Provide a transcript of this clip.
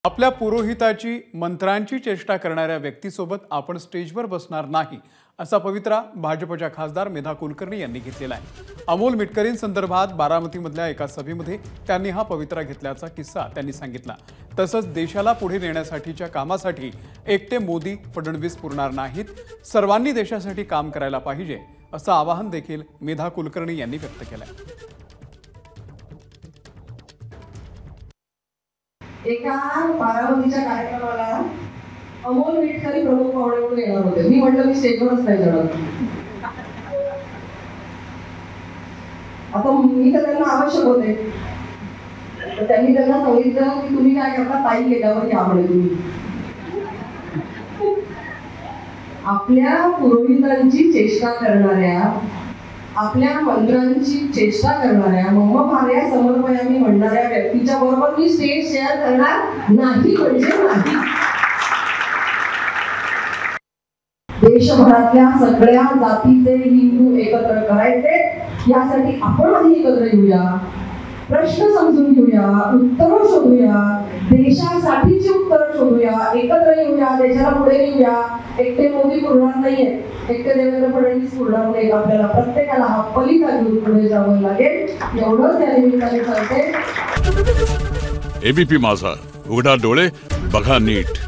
आपल्या पुरोहिताची मंत्रांची चेष्टा करणाऱ्या व्यक्तीसोबत आपण स्टेजवर बसणार नाही असा पवित्रा भाजपच्या खासदार मेधा कुलकर्णी यांनी घेतलेला आहे। अमोल मिटकरींसंदर्भात बारामतीमधल्या एका सभेमध्ये त्यांनी हा पवित्रा घेतल्याचा किस्सा त्यांनी सांगितला। तसंच देशाला पुढे नेण्यासाठीच्या कामासाठी एकटे मोदी फडणवीस पुरणार नाहीत, सर्वांनी देशासाठी काम करायला पाहिजे असं आवाहन देखील मेधा कुलकर्णी यांनी व्यक्त केलंय। एका बारामतीच्या कार्यक्रमाला अमोल मिटकरी प्रमुख पाहुणे म्हणून येणार होते। मी म्हटलं मी स्टेजवरच नाही जाणार। आता मी तर त्यांना आवश्यक होते, तर त्यांनी त्यांना सांगितलं की तुम्ही काय करता, ताई गेल्यावर या म्हणे तुम्ही। आपल्या पुरोहितांची चेष्टा करणाऱ्या, आपल्या मंत्रांची चेष्टा करणाऱ्या, मम भार्या समर्पयामी म्हणणाऱ्या व्यक्तीच्या बरोबर मी स्टेज शेअर करणार नाही म्हणजे नाही। देशभरातल्या सगळ्या जातीचे हिंदू एकत्र करायचे, यासाठी आपण आधी एकत्र येऊया, प्रश्न समजून घेऊया, उत्तरं शोधूया, देशासाठीची उत्तरं शोधूया, एकत्र येऊया, देशाला पुढे नेऊया। एकटे मोदी पुरणार नाहीये, एकटे देवेंद्र फडणवीस पुरणार नाहीत। आपल्याला प्रत्येकाला हा पलिता घेऊन पुढे जावं लागेल, एवढंच या निमित्ताने सांगते। एबीपी माझा, उघडा डोळे बघा नीट।